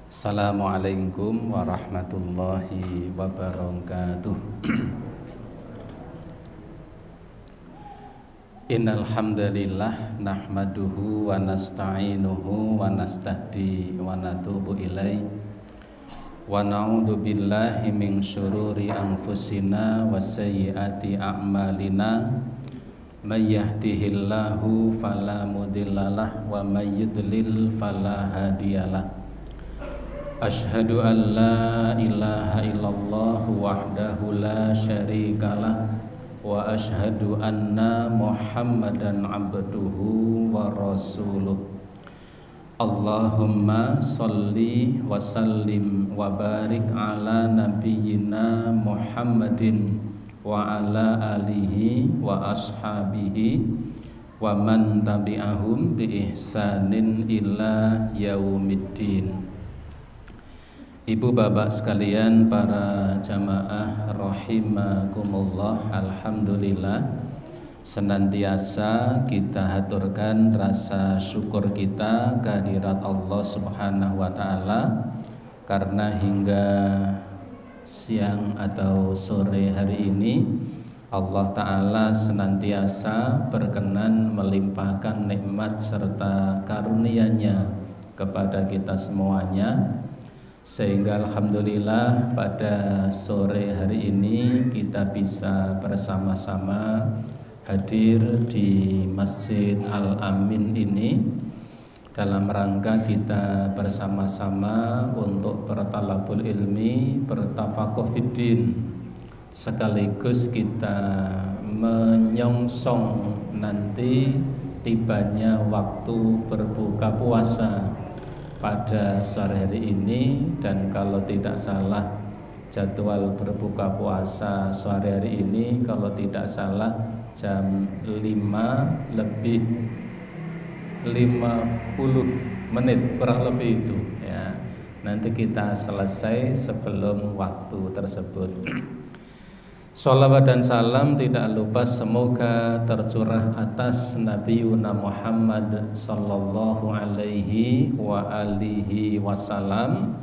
Assalamualaikum warahmatullahi wabarakatuh. Innal hamdalillah nahmaduhu wa nasta'inuhu wa nastahdi wa natubu ilaih wa na'udzu billahi min syururi anfusina wa sayyiati a'malina may yahdihillahu fala mudhillalah wa may yudlil fala hadiyalah. Asyhadu an la ilaha illallah wahdahu la syarikalah wa asyhadu anna Muhammadan abduhu wa rasuluh. Allahumma salli wa sallim wa barik ala nabiyyina Muhammadin wa ala alihi wa ashabihi wa man tabi'ahum bi ihsanin ila yaumiddin. Ibu bapak sekalian, para jamaah rahimakumullah, alhamdulillah senantiasa kita haturkan rasa syukur kita kehadirat Allah Subhanahu wa taala karena hingga siang atau sore hari ini Allah taala senantiasa berkenan melimpahkan nikmat serta karunia-Nya kepada kita semuanya, sehingga alhamdulillah pada sore hari ini kita bisa bersama-sama hadir di Masjid Al-Amin ini dalam rangka kita bersama-sama untuk bertalabul ilmi, bertafakuh fiddin, sekaligus kita menyongsong nanti tibanya waktu berbuka puasa pada sore hari ini. Dan kalau tidak salah jadwal berbuka puasa sore hari ini kalau tidak salah jam 5 lebih 50 menit kurang lebih itu ya. Nanti kita selesai sebelum waktu tersebut. Sholawat dan salam tidak lupa semoga tercurah atas Nabi Muhammad sallallahu alaihi wa alihi wasallam,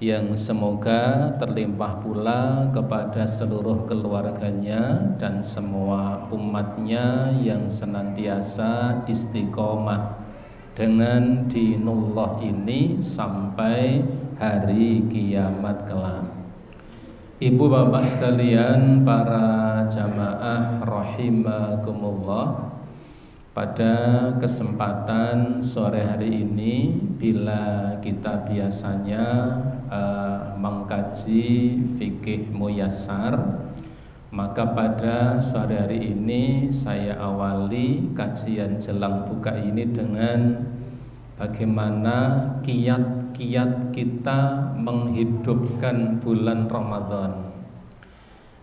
yang semoga terlimpah pula kepada seluruh keluarganya dan semua umatnya yang senantiasa istiqomah dengan dinullah ini sampai hari kiamat kelak. Ibu bapak sekalian, para jamaah rahimakumullah, pada kesempatan sore hari ini bila kita biasanya mengkaji fikih muyassar, maka pada sore hari ini saya awali kajian jelang buka ini dengan bagaimana kiat-kiat kita menghidupkan bulan Ramadan.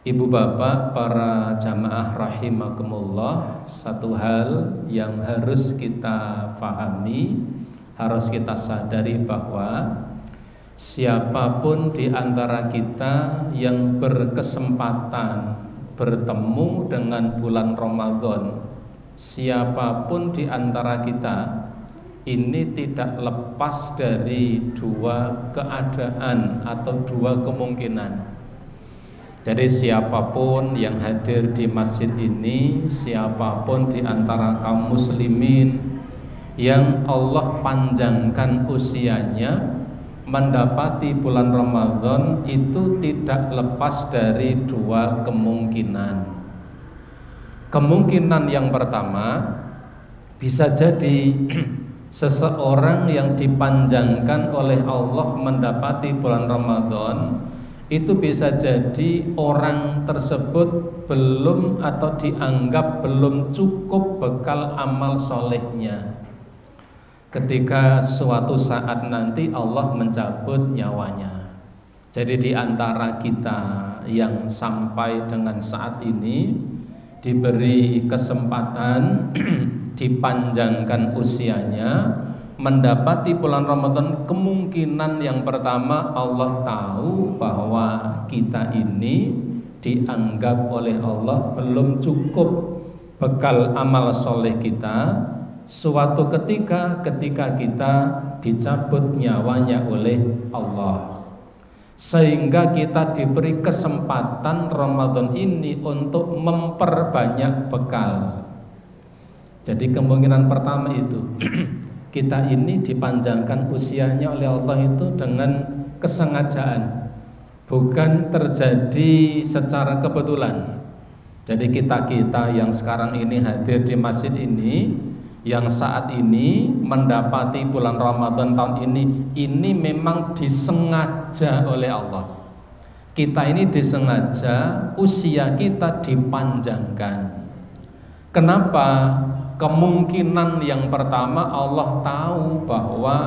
Ibu bapak, para jamaah rahimakumullah, satu hal yang harus kita fahami, harus kita sadari bahwa siapapun di antara kita yang berkesempatan bertemu dengan bulan Ramadan, siapapun di antara kita ini tidak lepas dari dua keadaan atau dua kemungkinan. Jadi siapapun yang hadir di masjid ini, siapapun di antara kaum muslimin yang Allah panjangkan usianya mendapati bulan Ramadan, itu tidak lepas dari dua kemungkinan. Kemungkinan yang pertama, bisa jadi seseorang yang dipanjangkan oleh Allah mendapati bulan Ramadan, itu bisa jadi orang tersebut belum atau dianggap belum cukup bekal amal solehnya. Ketika suatu saat nanti Allah mencabut nyawanya. Jadi di antara kita yang sampai dengan saat ini diberi kesempatan dipanjangkan usianya mendapati bulan Ramadan, kemungkinan yang pertama Allah tahu bahwa kita ini dianggap oleh Allah belum cukup bekal amal soleh kita, suatu ketika kita dicabut nyawanya oleh Allah, sehingga kita diberi kesempatan Ramadan ini untuk memperbanyak bekal. Jadi kemungkinan pertama itu kita ini dipanjangkan usianya oleh Allah itu dengan kesengajaan, bukan terjadi secara kebetulan. Jadi kita yang sekarang ini hadir di masjid ini, yang saat ini mendapati bulan Ramadan tahun ini memang disengaja oleh Allah. Kita ini disengaja usia kita dipanjangkan. Kenapa? Kemungkinan yang pertama, Allah tahu bahwa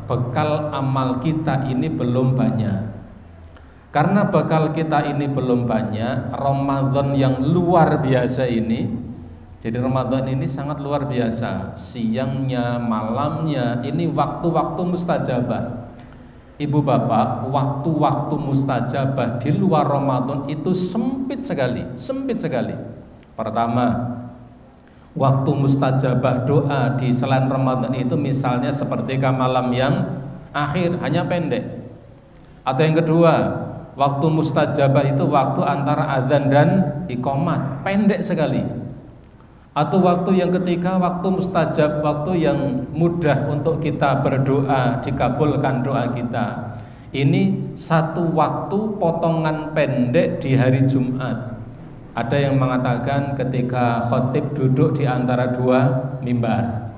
bekal amal kita ini belum banyak. Karena bekal kita ini belum banyak, Ramadan yang luar biasa ini, jadi Ramadan ini sangat luar biasa, siangnya, malamnya, ini waktu-waktu mustajabah. Ibu bapak, waktu-waktu mustajabah di luar Ramadan itu sempit sekali, sempit sekali. Pertama, waktu mustajabah doa di selain Ramadan itu misalnya seperti malam yang akhir, hanya pendek. Atau yang kedua, waktu mustajabah itu waktu antara azan dan iqamat, pendek sekali. Atau waktu yang ketiga, waktu mustajab, waktu yang mudah untuk kita berdoa, dikabulkan doa kita. Ini satu waktu potongan pendek di hari Jumat. Ada yang mengatakan ketika khotib duduk di antara dua mimbar.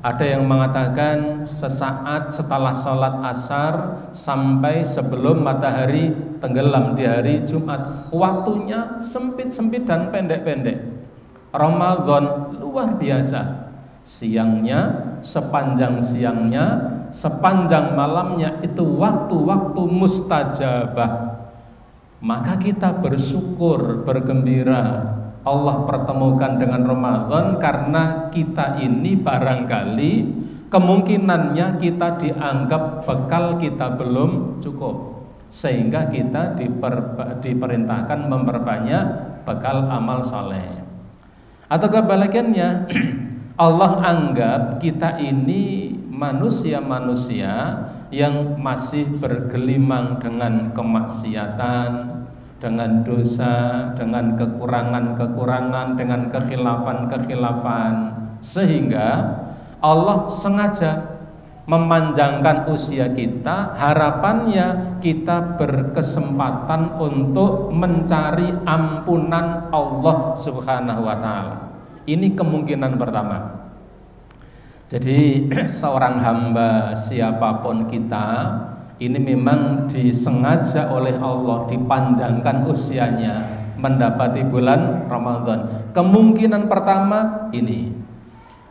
Ada yang mengatakan sesaat setelah sholat asar sampai sebelum matahari tenggelam di hari Jumat. Waktunya sempit-sempit dan pendek-pendek. Ramadan luar biasa. Siangnya, sepanjang siangnya, sepanjang malamnya itu waktu-waktu mustajabah. Maka kita bersyukur, bergembira Allah pertemukan dengan Ramadan, karena kita ini barangkali kemungkinannya kita dianggap bekal kita belum cukup, sehingga kita diperintahkan memperbanyak bekal amal soleh. Atau kebalikannya, Allah anggap kita ini manusia-manusia yang masih bergelimang dengan kemaksiatan, dengan dosa, dengan kekurangan-kekurangan, dengan kekhilafan-kekhilafan, sehingga Allah sengaja memanjangkan usia kita, harapannya kita berkesempatan untuk mencari ampunan Allah Subhanahu wa taala. Ini kemungkinan pertama. Jadi seorang hamba siapapun kita ini memang disengaja oleh Allah dipanjangkan usianya mendapati bulan Ramadan. Kemungkinan pertama ini.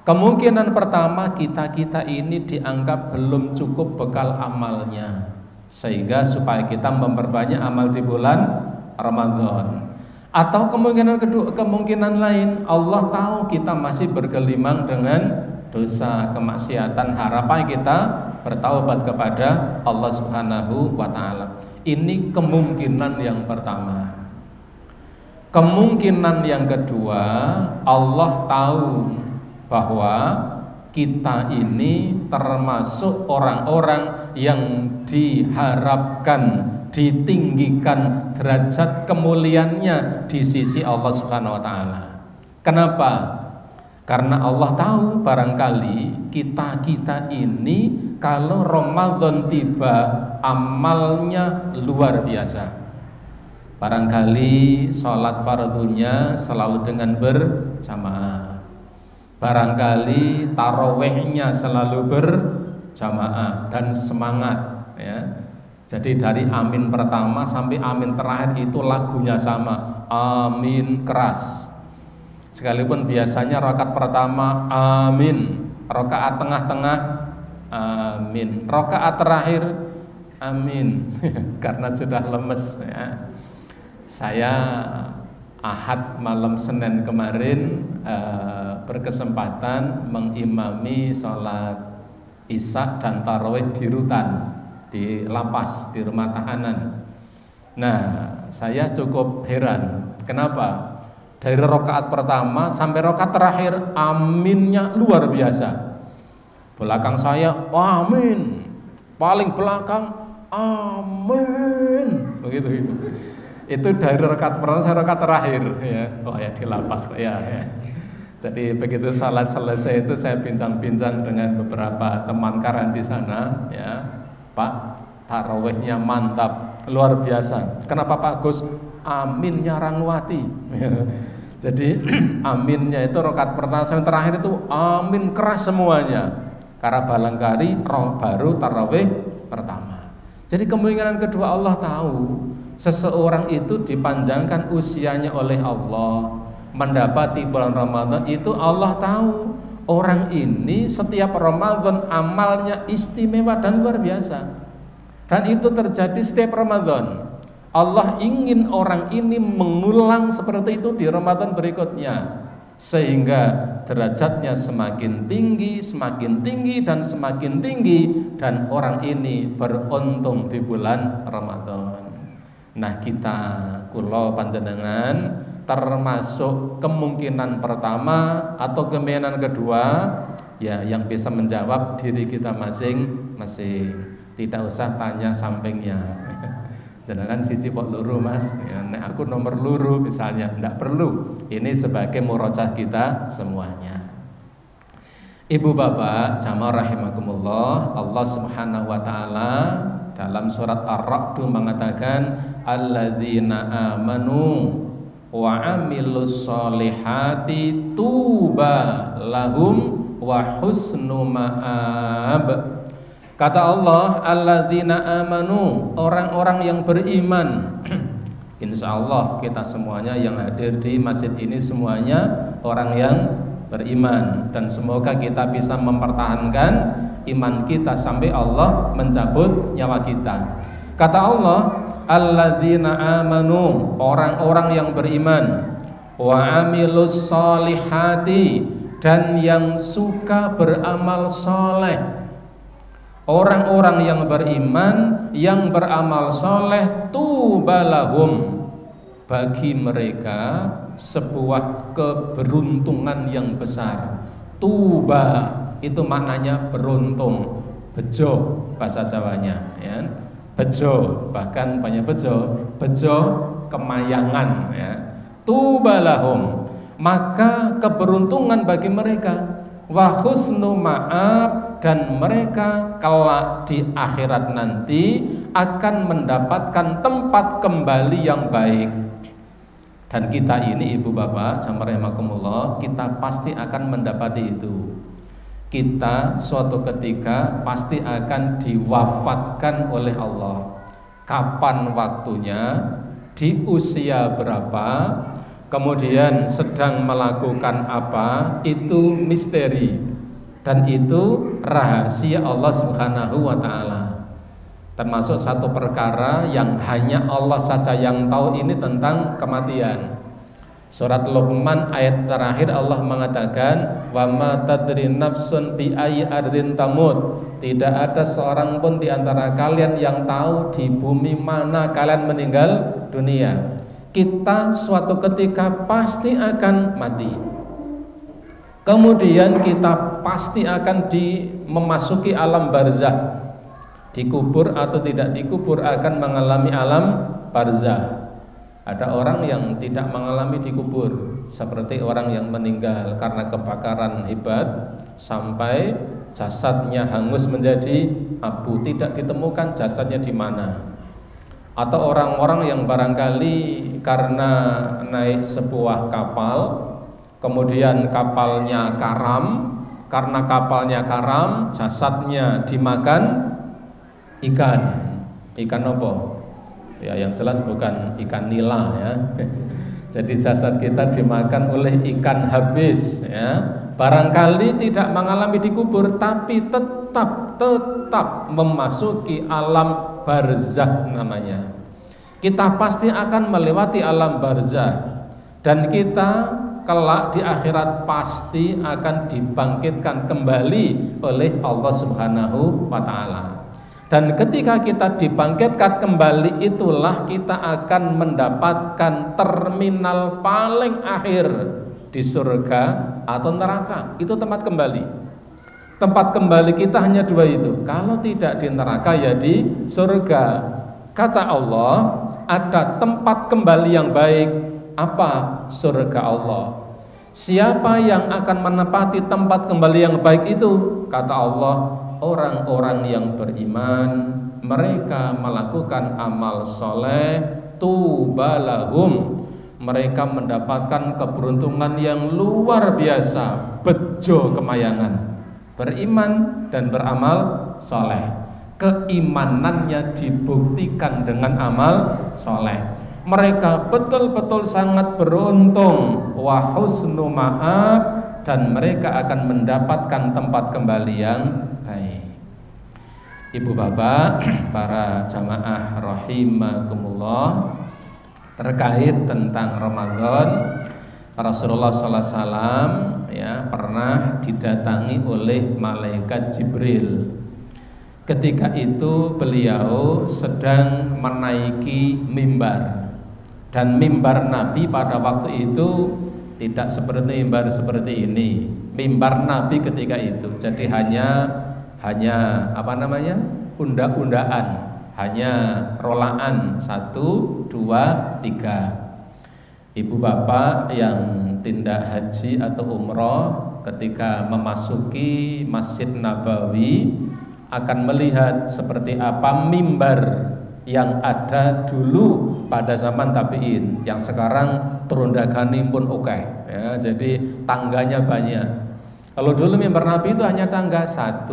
Kemungkinan pertama kita ini dianggap belum cukup bekal amalnya, sehingga supaya kita memperbanyak amal di bulan Ramadan. Atau kemungkinan kedua, kemungkinan lain, Allah tahu kita masih bergelimang dengan dosa, kemaksiatan, harapan kita bertaubat kepada Allah Subhanahu wa taala. Ini kemungkinan yang pertama. Kemungkinan yang kedua, Allah tahu bahwa kita ini termasuk orang-orang yang diharapkan ditinggikan derajat kemuliaannya di sisi Allah Subhanahu wa taala. Kenapa? Karena Allah tahu barangkali kita ini kalau Ramadan tiba amalnya luar biasa. Barangkali sholat fardunya selalu dengan berjamaah. Barangkali tarawehnya selalu berjamaah dan semangat, ya. Jadi dari amin pertama sampai amin terakhir itu lagunya sama, amin keras. Sekalipun biasanya rakaat pertama amin, rakaat tengah-tengah amin, rakaat terakhir amin karena sudah lemes, ya. Saya Ahad malam Senin kemarin berkesempatan mengimami sholat Isya dan tarawih di rutan, di lapas, di rumah tahanan. Nah, saya cukup heran. Kenapa? Dari rakaat pertama sampai rakaat terakhir aminnya luar biasa. Belakang saya amin, paling belakang amin, begitu itu. Itu dari rakaat pertama sampai rakaat terakhir ya. Oh ya, di lapas Pak ya. Jadi begitu salat selesai itu saya bincang-bincang dengan beberapa teman karan di sana ya. Pak, tarawihnya mantap, luar biasa. Kenapa Pak Gus? Aminnya Rangwati. Jadi aminnya itu rakaat pertama sampai terakhir itu amin keras semuanya. Karena barangkali baru tarawih pertama. Jadi kemungkinan kedua Allah tahu seseorang itu dipanjangkan usianya oleh Allah, mendapati bulan Ramadan itu Allah tahu orang ini setiap Ramadan amalnya istimewa dan luar biasa. Dan itu terjadi setiap Ramadan. Allah ingin orang ini mengulang seperti itu di Ramadan berikutnya, sehingga derajatnya semakin tinggi dan semakin tinggi, dan orang ini beruntung di bulan Ramadan. Nah, kita kula panjenengan termasuk kemungkinan pertama atau kemungkinan kedua ya, yang bisa menjawab diri kita masing-masing. Tidak usah tanya sampingnya. Jangan siji pok luru Mas ya, nek aku nomor luru misalnya, tidak perlu. Ini sebagai murojah kita semuanya. Ibu bapak jamaah rahimakumullah, Allah subhanahu wa ta'ala dalam surat Ar-Ra'd mengatakan alladzina amanu wa amilus solihati tuba lahum wa husnu ma'ab. Kata Allah, alladzina amanu, orang-orang yang beriman. Insya Allah kita semuanya yang hadir di masjid ini semuanya orang yang beriman, dan semoga kita bisa mempertahankan iman kita sampai Allah mencabut nyawa kita. Kata Allah, alladzina amanu, orang-orang yang beriman, wa amilus solihati, dan yang suka beramal soleh. Orang-orang yang beriman, yang beramal soleh, tubalahum, bagi mereka sebuah keberuntungan yang besar. Tuba itu maknanya beruntung, bejo bahasa Jawanya ya. Bejo, bahkan banyak bejo kemayangan ya. Tubalahum, maka keberuntungan bagi mereka. Wa husnu ma'ab, dan mereka kelak di akhirat nanti akan mendapatkan tempat kembali yang baik. Dan kita ini ibu bapak jamaah rahimakumullah, kita pasti akan mendapati itu. Kita suatu ketika pasti akan diwafatkan oleh Allah. Kapan waktunya, di usia berapa, kemudian sedang melakukan apa, itu misteri. Dan itu rahasia Allah subhanahu wa ta'ala. Termasuk satu perkara yang hanya Allah saja yang tahu, ini tentang kematian. Surat Luqman ayat terakhir Allah mengatakan, wa ma tadri nafsun bi ayyi ardin tamut. Tidak ada seorang pun di antara kalian yang tahu di bumi mana kalian meninggal dunia. Kita suatu ketika pasti akan mati. Kemudian kita pasti akan memasuki alam barzah. Dikubur atau tidak dikubur akan mengalami alam barzah. Ada orang yang tidak mengalami dikubur, seperti orang yang meninggal karena kebakaran hebat sampai jasadnya hangus menjadi abu, tidak ditemukan jasadnya di mana. Atau orang-orang yang barangkali karena naik sebuah kapal, kemudian kapalnya karam, karena kapalnya karam, jasadnya dimakan ikan apa? Ya, yang jelas bukan ikan nila ya. Jadi jasad kita dimakan oleh ikan habis ya. Barangkali tidak mengalami dikubur, tapi tetap memasuki alam barzah namanya. Kita pasti akan melewati alam barzah, dan kita kelak di akhirat pasti akan dibangkitkan kembali oleh Allah Subhanahu wa ta'ala. Dan ketika kita dibangkitkan kembali, itulah kita akan mendapatkan terminal paling akhir di surga atau neraka. Itu tempat kembali. Tempat kembali kita hanya dua itu. Kalau tidak di neraka ya di surga. Kata Allah, ada tempat kembali yang baik. Apa? Surga Allah. Siapa yang akan menepati tempat kembali yang baik itu? Kata Allah, orang-orang yang beriman, mereka melakukan amal soleh, tubalahum, mereka mendapatkan keberuntungan yang luar biasa, bejo kemayangan. Beriman dan beramal soleh, keimanannya dibuktikan dengan amal soleh. Mereka betul-betul sangat beruntung, wa husnu ma'ab, dan mereka akan mendapatkan tempat kembali yang baik. Ibu bapak, para jamaah rahimakumullah, terkait tentang Ramadan, Rasulullah SAW ya pernah didatangi oleh malaikat Jibril. Ketika itu beliau sedang menaiki mimbar. Dan mimbar Nabi pada waktu itu tidak seperti mimbar seperti ini. Mimbar Nabi ketika itu jadi hanya apa namanya? Unda-undaan, hanya rolaan 1, 2, 3. Ibu bapak yang tindak haji atau umroh ketika memasuki Masjid Nabawi akan melihat seperti apa mimbar yang ada dulu pada zaman tabi'in, yang sekarang turundagani pun oke ya, jadi tangganya banyak. Kalau dulu mimbar Nabi itu hanya tangga 1,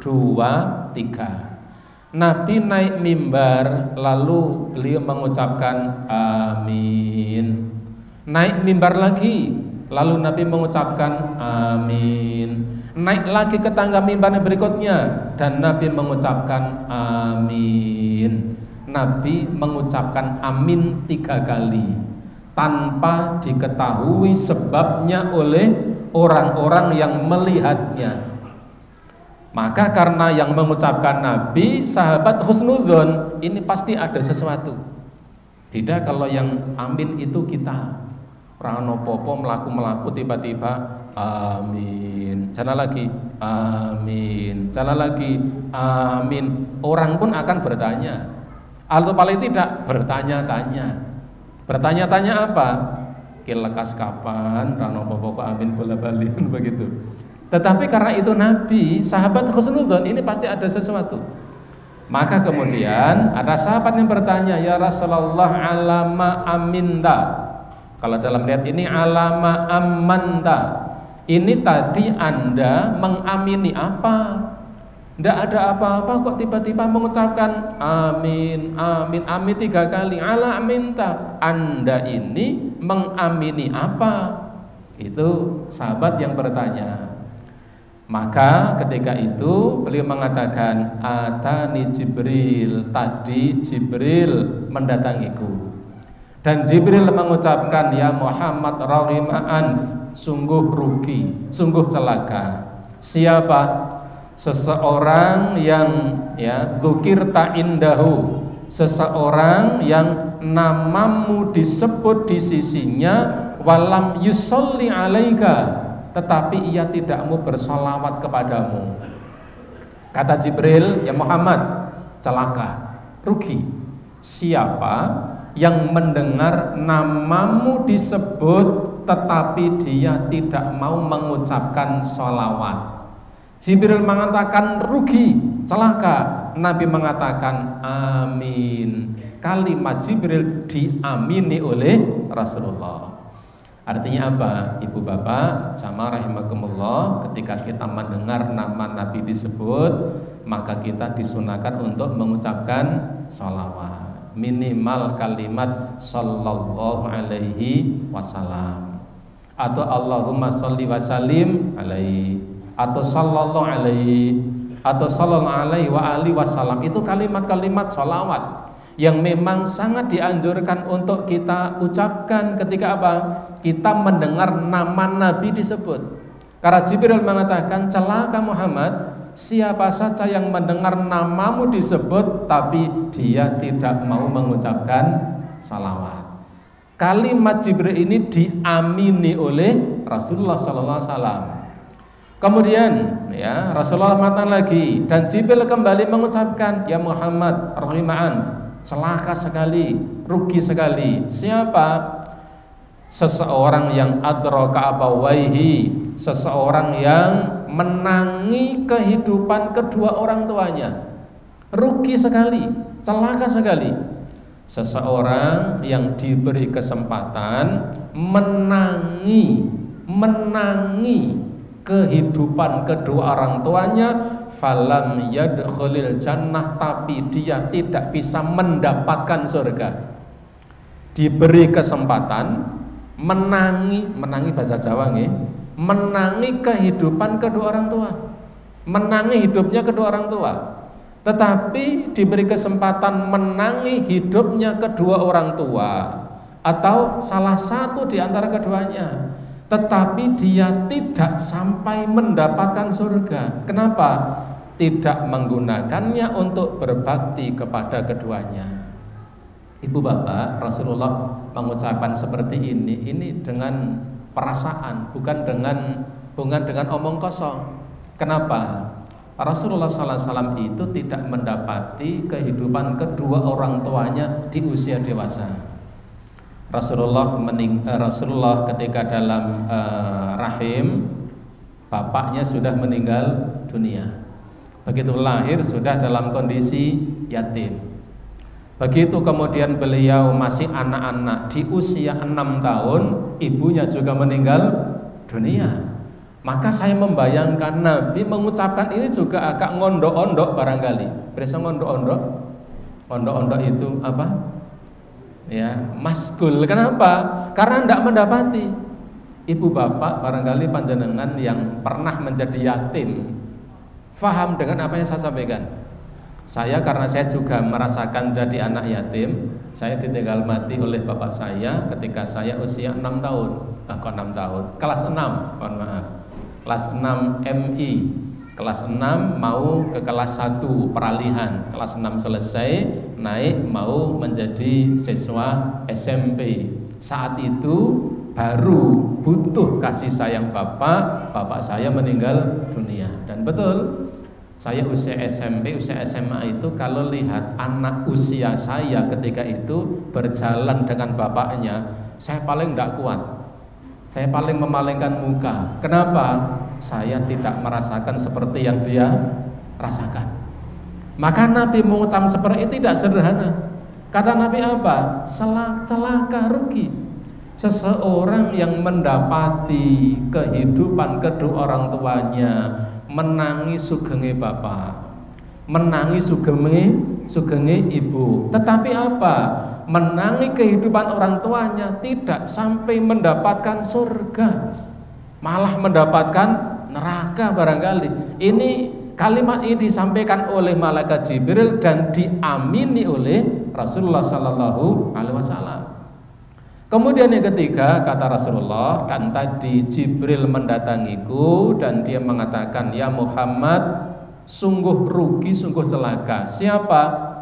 2, 3. Nabi naik mimbar lalu beliau mengucapkan amin. Naik mimbar lagi lalu Nabi mengucapkan amin. Naik lagi ke tangga mimbar yang berikutnya dan Nabi mengucapkan amin. Nabi mengucapkan amin 3 kali tanpa diketahui sebabnya oleh orang-orang yang melihatnya. Maka karena yang mengucapkan Nabi, sahabat husnudzon, ini pasti ada sesuatu. Beda kalau yang amin itu kita. Rano popo melaku tiba-tiba amin, jalan lagi amin, jalan lagi amin. Orang pun akan bertanya, atau paling tidak bertanya-tanya. Bertanya-tanya apa? Kilekas kapan rano popo amin bola balik begitu. Tetapi karena itu Nabi, sahabat husnudzon, ini pasti ada sesuatu. Maka kemudian ada sahabat yang bertanya, ya Rasulullah, alama aminta. Kalau dalam riwayat ini alama amanta. Ini tadi Anda mengamini apa? Tidak ada apa-apa kok tiba-tiba mengucapkan amin, amin, amin 3 kali. Ala aminta. Anda ini mengamini apa? Itu sahabat yang bertanya. Maka ketika itu beliau mengatakan, atani Jibril, tadi Jibril mendatangiku. Dan Jibril mengucapkan, ya Muhammad raghima anf, sungguh rugi, sungguh celaka. Siapa? Seseorang yang ya dzukirta indahu, seseorang yang namamu disebut di sisinya, walam yusolli alaika, tetapi ia tidak mau bersolawat kepadamu. Kata Jibril, ya Muhammad, celaka, rugi. Siapa yang mendengar namamu disebut tetapi dia tidak mau mengucapkan sholawat? Jibril mengatakan rugi, celaka. Nabi mengatakan amin. Kalimat Jibril diamini oleh Rasulullah. Artinya apa? Ibu bapak jamaah rahimakumullah, ketika kita mendengar nama Nabi disebut, maka kita disunahkan untuk mengucapkan sholawat, minimal kalimat sallallahu alaihi wasallam, atau Allahumma sholli wa sallim alaihi, atau sallallahu alaihi, atau sallallahu alaihi wa alihi wasallam. Itu kalimat-kalimat sholawat yang memang sangat dianjurkan untuk kita ucapkan ketika apa? Kita mendengar nama Nabi disebut. Karena Jibril mengatakan, celaka Muhammad, siapa saja yang mendengar namamu disebut tapi dia tidak mau mengucapkan salawat. Kalimat Jibril ini diamini oleh Rasulullah SAW. Kemudian ya Rasulullah mengatakan lagi, dan Jibril kembali mengucapkan, ya Muhammad, rahima'an, celaka sekali, rugi sekali. Siapa? Seseorang yang adraka abawaihi, seseorang yang menangi kehidupan kedua orang tuanya. Rugi sekali, celaka sekali. Seseorang yang diberi kesempatan menangi kehidupan kedua orang tuanya, falam yadkhulil jannah, tapi dia tidak bisa mendapatkan surga. Diberi kesempatan menangi bahasa Jawa nih, menangi kehidupan kedua orang tua, menangi hidupnya kedua orang tua, tetapi diberi kesempatan menangi hidupnya kedua orang tua atau salah satu di antara keduanya, tetapi dia tidak sampai mendapatkan surga. Kenapa? Tidak menggunakannya untuk berbakti kepada keduanya. Ibu bapak, Rasulullah mengucapkan seperti ini dengan perasaan, bukan dengan omong kosong. Kenapa? Rasulullah SAW itu tidak mendapati kehidupan kedua orang tuanya di usia dewasa. Rasulullah ketika dalam rahim, bapaknya sudah meninggal dunia. Begitu lahir sudah dalam kondisi yatim. Begitu kemudian beliau masih anak-anak, di usia 6 tahun ibunya juga meninggal dunia. Maka saya membayangkan Nabi mengucapkan ini juga agak ngondok-ondok barangkali. Berasa ngondok-ondok? Ondok-ondok itu apa? Ya, maskul. Kenapa? Karena tidak mendapati. Ibu bapak barangkali panjenengan yang pernah menjadi yatim faham dengan apa yang saya sampaikan. Saya karena saya juga merasakan jadi anak yatim. Saya ditinggal mati oleh bapak saya ketika saya usia 6 tahun. Kok 6 tahun? Kelas 6, mohon maaf. Kelas 6 MI. Kelas 6 mau ke kelas 1 peralihan. Kelas 6 selesai, naik mau menjadi siswa SMP. Saat itu baru butuh kasih sayang bapak saya meninggal dunia. Dan betul, saya usia SMP, usia SMA itu kalau lihat anak usia saya ketika itu berjalan dengan bapaknya, saya paling tidak kuat. Saya paling memalingkan muka. Kenapa? Saya tidak merasakan seperti yang dia rasakan. Maka Nabi mengucap seperti itu tidak sederhana. Kata Nabi apa? Celaka, rugi. Seseorang yang mendapati kehidupan kedua orang tuanya, menangi sugenge bapak, menangi sugenge ibu, tetapi apa? Menangi kehidupan orang tuanya, tidak sampai mendapatkan surga, malah mendapatkan neraka barangkali. Ini kalimat ini disampaikan oleh malaikat Jibril dan diamini oleh Rasulullah Sallallahu Alaihi Wasallam. Kemudian yang ketiga, kata Rasulullah, dan tadi Jibril mendatangiku dan dia mengatakan, ya Muhammad, sungguh rugi, sungguh celaka. Siapa?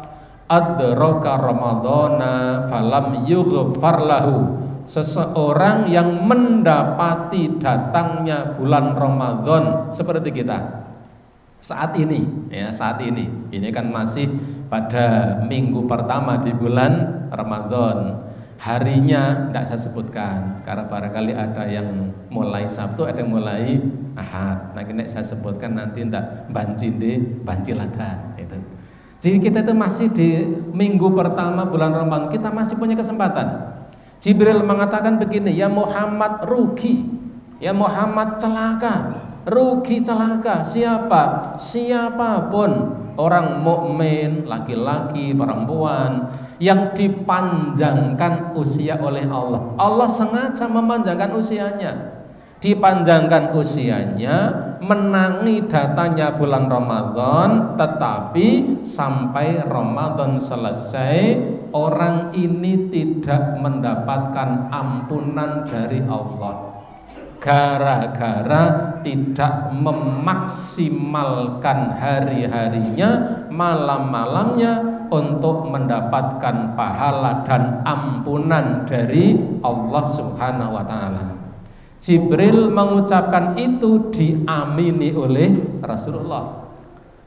Adraka Ramadhana falam yughfar lahu. Seseorang yang mendapati datangnya bulan Ramadan seperti kita saat ini, ya saat ini kan masih pada minggu pertama di bulan Ramadan. Harinya tidak saya sebutkan karena barangkali ada yang mulai Sabtu, ada yang mulai Ahad. Nah, ini saya sebutkan nanti tidak banciladan itu. Jadi kita itu masih di minggu pertama bulan Ramadan, kita masih punya kesempatan. Jibril mengatakan begini, ya Muhammad rugi, ya Muhammad celaka, rugi celaka. Siapa? Siapapun orang mukmin, laki-laki, perempuan yang dipanjangkan usia oleh Allah. Allah sengaja memanjangkan usianya. Dipanjangkan usianya, menangi datanya bulan Ramadan, tetapi sampai Ramadan selesai orang ini tidak mendapatkan ampunan dari Allah. gara-gara tidak memaksimalkan hari-harinya, malam-malamnya untuk mendapatkan pahala dan ampunan dari Allah Subhanahu wa taala. Jibril mengucapkan itu diamini oleh Rasulullah.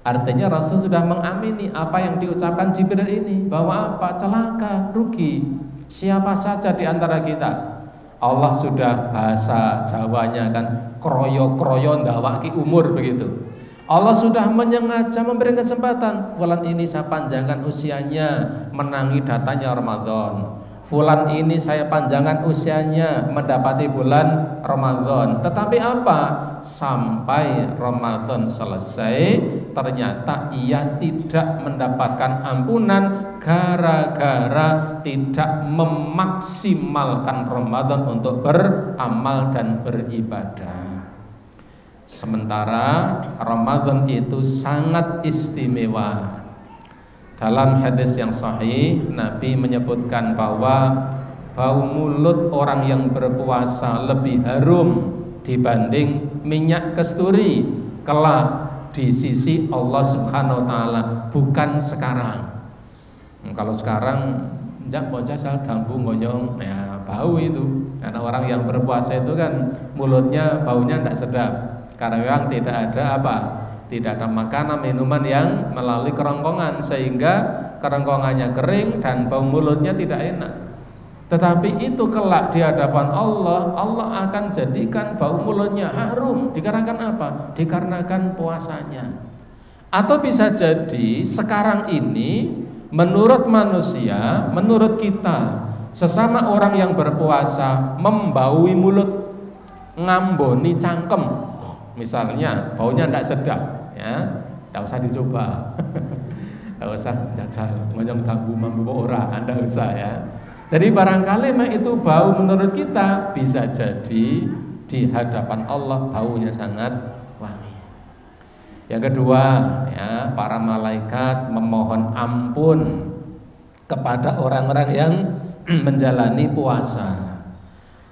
Artinya Rasul sudah mengamini apa yang diucapkan Jibril ini, bahwa apa? Celaka, rugi siapa saja di antara kita. Allah sudah, bahasa Jawanya kan, kroyo-kroyo ndawaki umur begitu. Allah sudah menyengaja memberi kesempatan, fulan ini saya panjangkan usianya menangi datanya Ramadan. Fulan ini saya panjangkan usianya mendapati bulan Ramadan. Tetapi apa? Sampai Ramadan selesai, ternyata ia tidak mendapatkan ampunan gara-gara tidak memaksimalkan Ramadan untuk beramal dan beribadah. Sementara Ramadan itu sangat istimewa. Dalam hadis yang sahih, Nabi menyebutkan bahwa bau mulut orang yang berpuasa lebih harum dibanding minyak kasturi kelak di sisi Allah Subhanahu wa taala, bukan sekarang. Kalau sekarang jak bocah dambu ngonyong, ya bau itu. Karena orang yang berpuasa itu kan mulutnya baunya tidak sedap, karena memang tidak ada apa? Tidak ada makanan minuman yang melalui kerongkongan, sehingga kerongkongannya kering dan bau mulutnya tidak enak. Tetapi itu kelak di hadapan Allah, Allah akan jadikan bau mulutnya harum. Dikarenakan apa? Dikarenakan puasanya. Atau bisa jadi sekarang ini menurut manusia, menurut kita, sesama orang yang berpuasa membaui mulut, ngamboni cangkem, misalnya baunya tidak sedap, ya tidak usah dicoba. Tidak usah jajal ngonyong dambu mambu ora, Anda usah ya. Jadi barangkali itu bau menurut kita, bisa jadi di hadapan Allah baunya sangat wangi. Yang kedua, ya, para malaikat memohon ampun kepada orang-orang yang menjalani puasa.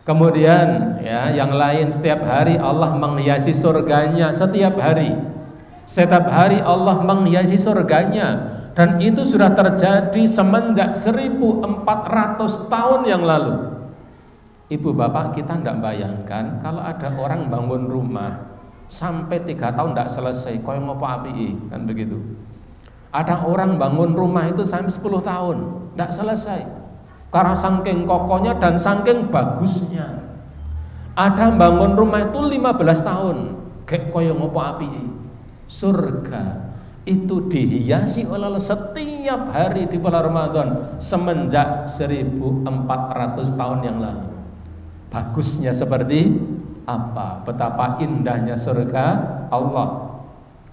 Kemudian ya, yang lain, setiap hari Allah menghiasi surganya, setiap hari. Setiap hari Allah menghiasi surganya, dan itu sudah terjadi semenjak 1400 tahun yang lalu. Ibu bapak, kita tidak bayangkan kalau ada orang bangun rumah sampai 3 tahun tidak selesai, koyo ngopo api, kan begitu. Ada orang bangun rumah itu sampai 10 tahun tidak selesai, karena saking kokohnya dan saking bagusnya. Ada bangun rumah itu 15 tahun, kayak koyo ngopo api. Surga itu dihiasi oleh setiap hari di bulan Ramadan semenjak 1400 tahun yang lalu. Bagusnya seperti apa? Betapa indahnya surga Allah.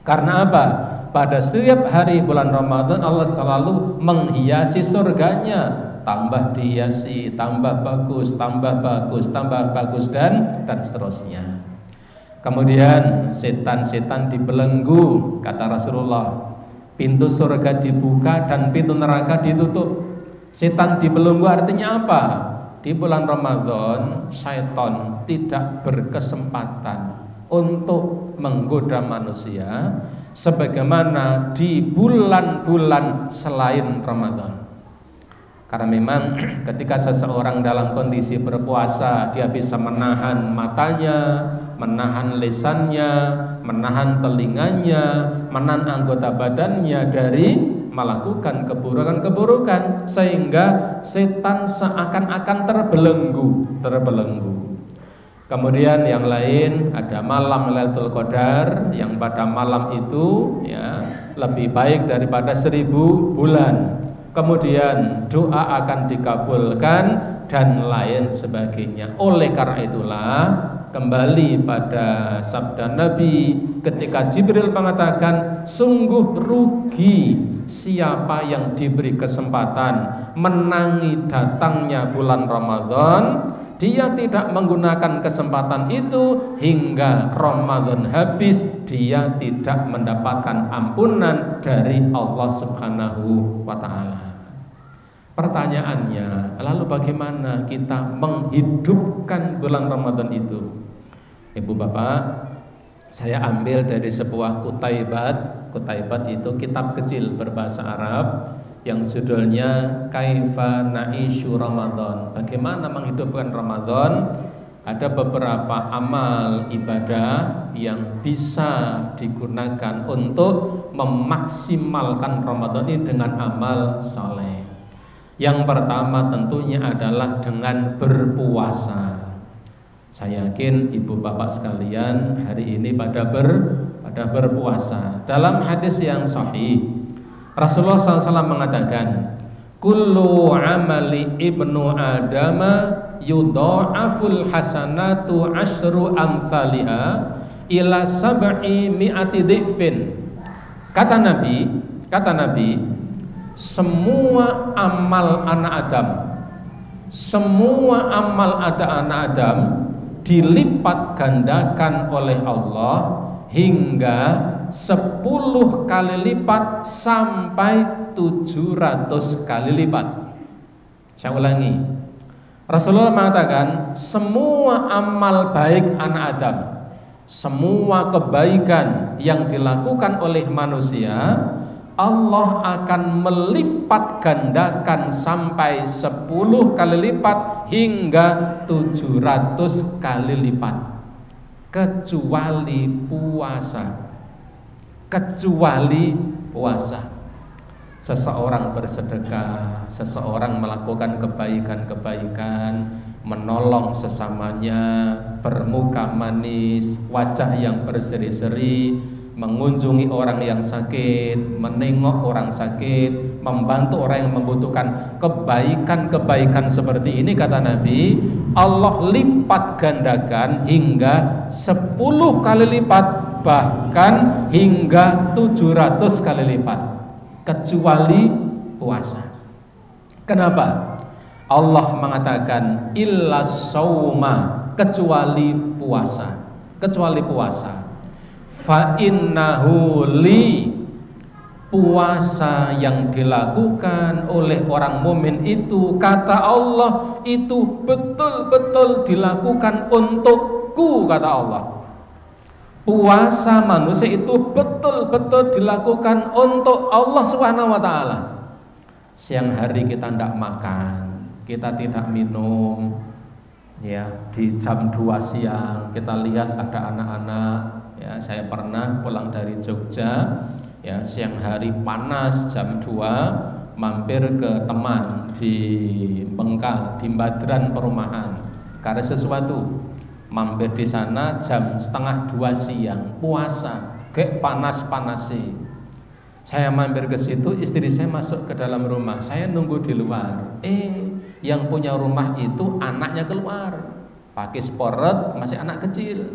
Karena apa? Pada setiap hari bulan Ramadan Allah selalu menghiasi surganya, tambah dihiasi, tambah bagus, tambah bagus, tambah bagus, dan seterusnya. Kemudian setan-setan dibelenggu, kata Rasulullah. Pintu surga dibuka dan pintu neraka ditutup. Setan dibelenggu artinya apa? Di bulan Ramadan syaitan tidak berkesempatan untuk menggoda manusia sebagaimana di bulan-bulan selain Ramadan. Karena memang ketika seseorang dalam kondisi berpuasa, dia bisa menahan matanya, menahan lisannya, menahan telinganya, menahan anggota badannya dari melakukan keburukan-keburukan, sehingga setan seakan-akan terbelenggu. Kemudian yang lain, ada malam Lailatul Qadar, yang pada malam itu ya lebih baik daripada 1000 bulan. Kemudian doa akan dikabulkan dan lain sebagainya. Oleh karena itulah, kembali pada sabda Nabi ketika Jibril mengatakan, sungguh rugi siapa yang diberi kesempatan menangi datangnya bulan Ramadan, dia tidak menggunakan kesempatan itu hingga Ramadan habis, dia tidak mendapatkan ampunan dari Allah Subhanahu wa ta'ala. Pertanyaannya, lalu bagaimana kita menghidupkan bulan Ramadan itu? Ibu bapak, saya ambil dari sebuah kutaibat. Kutaibat itu kitab kecil berbahasa Arab yang judulnya Kaifa Na'ishu Ramadan. Bagaimana menghidupkan Ramadan? Ada beberapa amal ibadah yang bisa digunakan untuk memaksimalkan Ramadan ini dengan amal soleh. Yang pertama tentunya adalah dengan berpuasa. Saya yakin ibu bapak sekalian hari ini pada berpuasa. Dalam hadis yang sahih, Rasulullah SAW mengatakan, kullu amali ibnu adama yudha'aful hasanatu asyru amthaliha ila sab'i mi'ati dhifin. Kata Nabi, semua amal anak Adam dilipat gandakan oleh Allah hingga 10 kali lipat sampai 700 kali lipat. Saya ulangi, Rasulullah mengatakan semua amal baik anak Adam, semua kebaikan yang dilakukan oleh manusia, Allah akan melipat gandakan sampai 10 kali lipat hingga 700 kali lipat, kecuali puasa. Seseorang bersedekah, seseorang melakukan kebaikan-kebaikan, menolong sesamanya, bermuka manis, wajah yang berseri-seri, mengunjungi orang yang sakit, menengok orang sakit, membantu orang yang membutuhkan. Kebaikan-kebaikan seperti ini, kata Nabi, Allah lipat gandakan hingga 10 kali lipat, bahkan hingga 700 kali lipat, kecuali puasa. Kenapa? Allah mengatakan illa sauma, kecuali puasa. Fa innahu li, puasa yang dilakukan oleh orang mukmin itu, kata Allah, itu betul-betul dilakukan untukku, kata Allah. Puasa manusia itu betul-betul dilakukan untuk Allah Subhanahu wa taala. Siang hari kita tidak makan, kita tidak minum, ya, di jam 2 siang kita lihat ada anak-anak, ya, saya pernah pulang dari Jogja, ya, siang hari panas jam 2 mampir ke teman di Bengkal, di Badran perumahan, karena sesuatu. Mampir di sana jam 1:30 siang, puasa, kayak panas sih. Saya mampir ke situ, istri saya masuk ke dalam rumah, saya nunggu di luar. Yang punya rumah itu anaknya keluar, pakai sport, masih anak kecil.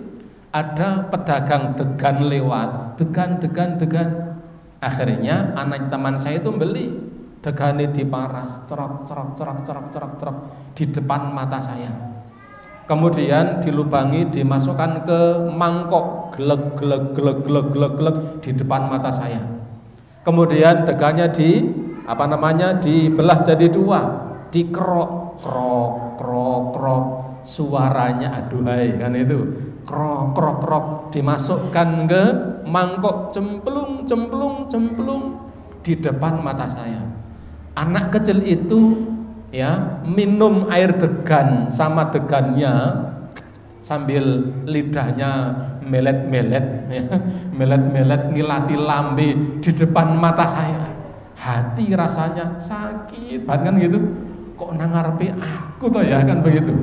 Ada pedagang degan lewat, degan. Akhirnya anak teman saya itu beli, degannya diparas, cerok di depan mata saya. Kemudian dilubangi, dimasukkan ke mangkok, glek di depan mata saya. Kemudian degannya dibelah jadi 2, dikerok, krok, suaranya aduhai kan itu, krok, dimasukkan ke mangkok, cemplung di depan mata saya. Anak kecil itu, ya, minum air degan sama degannya sambil lidahnya melet-melet, ya, melet-melet ngilati lambe di depan mata saya. Hati rasanya sakit banget kan gitu. Kok nangarepe aku toh, ya kan begitu.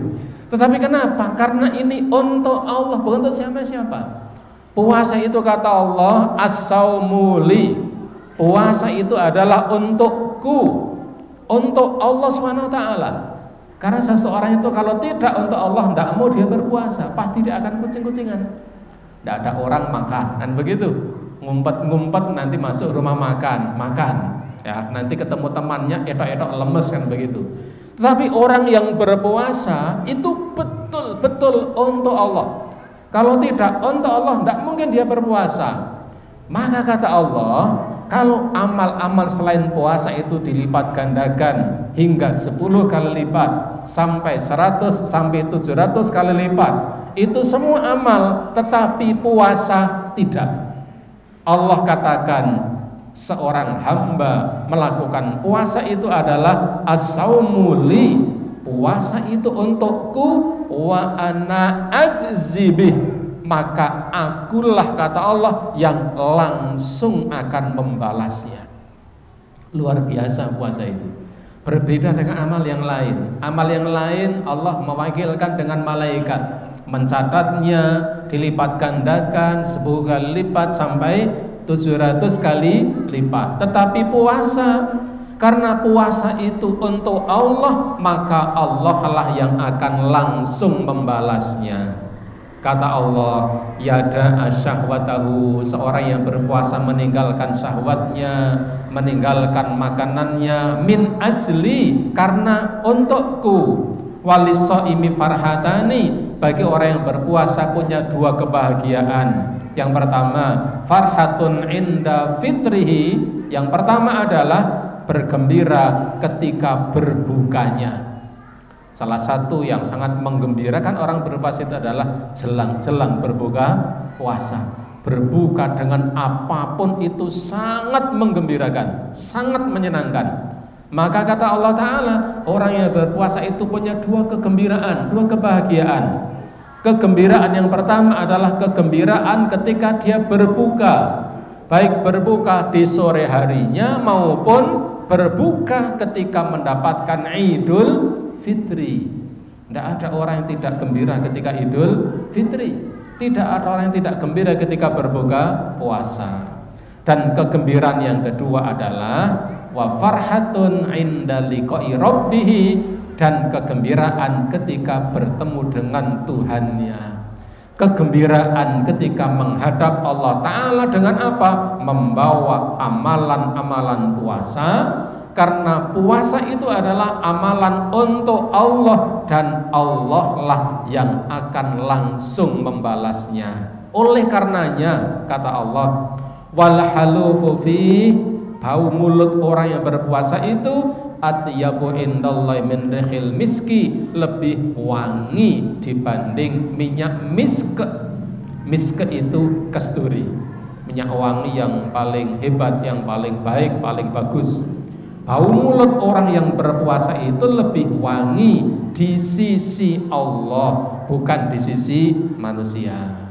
Tetapi kenapa? Karena ini untuk Allah, bukan untuk siapa-siapa. Puasa itu kata Allah, as-saumuli, puasa itu adalah untukku, untuk Allah SWT. Karena seseorang itu kalau tidak untuk Allah, tidak mau dia berpuasa, pasti dia akan kucing-kucingan. Tidak ada orang makan, kan begitu. Ngumpet nanti masuk rumah makan, ya, nanti ketemu temannya etok-etok lemes, kan begitu. Tetapi orang yang berpuasa itu betul-betul untuk Allah. Kalau tidak untuk Allah, tidak mungkin dia berpuasa. Maka kata Allah, kalau amal-amal selain puasa itu dilipat gandakan hingga 10 kali lipat sampai 100 sampai 700 kali lipat, itu semua amal, tetapi puasa tidak. Allah katakan seorang hamba melakukan puasa itu adalah as-saumu li, puasa itu untukku, wa ana ajzibih, maka akulah, kata Allah, yang langsung akan membalasnya. Luar biasa puasa itu. Berbeda dengan amal yang lain. Amal yang lain Allah mewakilkan dengan malaikat, mencatatnya, dilipat gandakan 10 kali lipat sampai 700 kali lipat. Tetapi puasa, karena puasa itu untuk Allah, maka Allah lah yang akan langsung membalasnya. Kata Allah, yada asyahwatahu, seorang yang berpuasa meninggalkan syahwatnya, meninggalkan makanannya, min ajli, karena untukku. Walisoimi farhatani, bagi orang yang berpuasa punya 2 kebahagiaan. Yang pertama, farhatun inda fitrihi, yang pertama adalah bergembira ketika berbukanya. Salah satu yang sangat menggembirakan orang berpuasa itu adalah jelang-jelang berbuka puasa. Berbuka dengan apapun itu sangat menggembirakan, sangat menyenangkan. Maka kata Allah Ta'ala, orang yang berpuasa itu punya 2 kegembiraan, 2 kebahagiaan. Kegembiraan yang pertama adalah kegembiraan ketika dia berbuka, baik berbuka di sore harinya maupun berbuka ketika mendapatkan Idul Fitri. Tidak ada orang yang tidak gembira ketika Idul Fitri. Tidak ada orang yang tidak gembira ketika berbuka puasa. Dan kegembiraan yang kedua adalah wa farhatun inda liqa'i rabbih, dan kegembiraan ketika bertemu dengan Tuhannya. Kegembiraan ketika menghadap Allah Ta'ala dengan apa? Membawa amalan-amalan puasa. Karena puasa itu adalah amalan untuk Allah, dan Allah lah yang akan langsung membalasnya. Oleh karenanya kata Allah, wal halufu fi, bau mulut orang yang berpuasa itu atyabu indallahi min rihil miski, lebih wangi dibanding minyak misk. Misk itu kasturi, minyak wangi yang paling hebat, yang paling baik, paling bagus. Bau mulut orang yang berpuasa itu lebih wangi di sisi Allah, bukan di sisi manusia.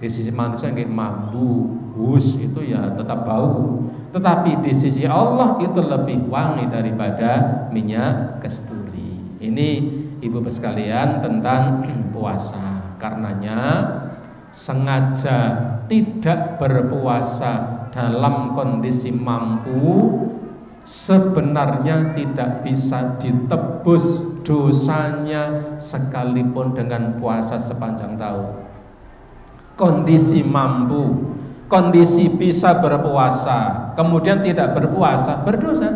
Di sisi manusia kayak mambu, hus, itu ya tetap bau. Tetapi di sisi Allah itu lebih wangi daripada minyak kasturi. Ini ibu sekalian tentang puasa. Karenanya sengaja tidak berpuasa dalam kondisi mampu sebenarnya tidak bisa ditebus dosanya sekalipun dengan puasa sepanjang tahun. Kondisi mampu, kondisi bisa berpuasa, kemudian tidak berpuasa, berdosa.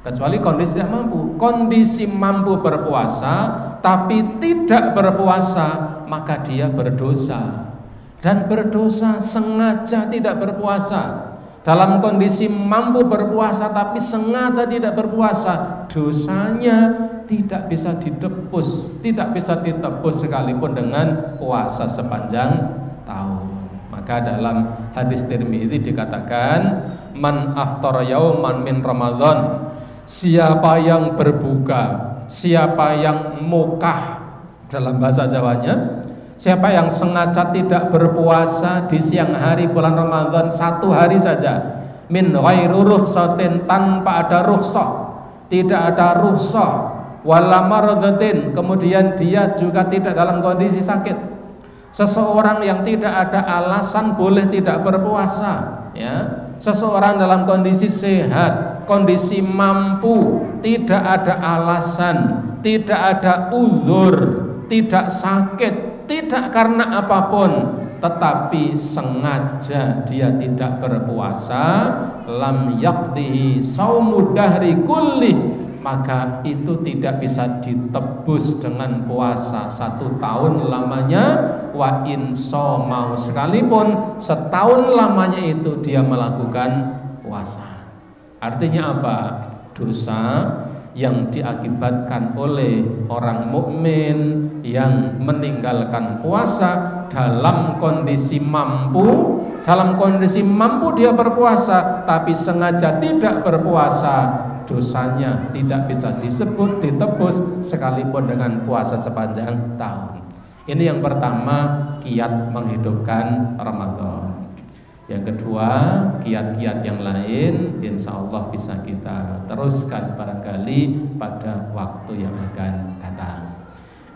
Kecuali kondisi tidak mampu. Kondisi mampu berpuasa tapi tidak berpuasa, maka dia berdosa. Dan berdosa sengaja tidak berpuasa. Dalam kondisi mampu berpuasa tapi sengaja tidak berpuasa, dosanya tidak bisa ditebus, tidak bisa ditebus sekalipun dengan puasa sepanjang tahun. Maka dalam hadis Tirmidzi dikatakan, man aftara yauman min Ramadan, siapa yang berbuka, siapa yang mukah dalam bahasa Jawanya, siapa yang sengaja tidak berpuasa di siang hari bulan Ramadan 1 hari saja, min ghairi rukhsatin, tanpa ada rukhsah, tidak ada rukhsah, wala maradatin, kemudian dia juga tidak dalam kondisi sakit. Seseorang yang tidak ada alasan boleh tidak berpuasa, ya. Seseorang dalam kondisi sehat, kondisi mampu, tidak ada alasan, tidak ada uzur, tidak sakit, tidak karena apapun, tetapi sengaja dia tidak berpuasa, lam yaqdihi saumu dahri kulli, maka itu tidak bisa ditebus dengan puasa 1 tahun lamanya. Wa in shoma, sekalipun setahun lamanya itu dia melakukan puasa. Artinya apa? Dosa yang diakibatkan oleh orang mukmin yang meninggalkan puasa dalam kondisi mampu dia berpuasa tapi sengaja tidak berpuasa, dosanya tidak bisa disebut ditebus sekalipun dengan puasa sepanjang tahun. Ini yang pertama, kiat menghidupkan Ramadan. Yang kedua, kiat-kiat yang lain insya Allah bisa kita teruskan barangkali pada waktu yang akan datang.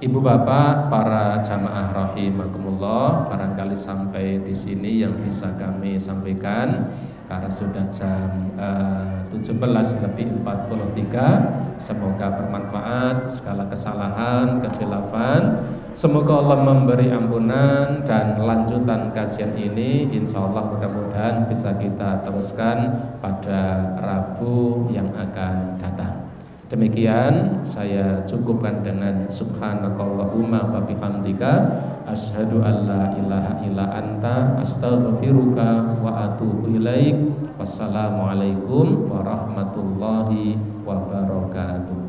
Ibu bapak, para jamaah rahimakumullah, barangkali sampai di sini yang bisa kami sampaikan karena sudah jam 17:43. Semoga bermanfaat. Segala kesalahan, kekhilafan, semoga Allah memberi ampunan, dan lanjutan kajian ini insya Allah mudah-mudahan bisa kita teruskan pada Rabu yang akan datang. Demikian saya cukupkan dengan subhanakallahumma wa bihamdika asyhadu an la ilaha illa anta astaghfiruka wa atubu ilaik. Wassalamualaikum warahmatullahi wabarakatuh.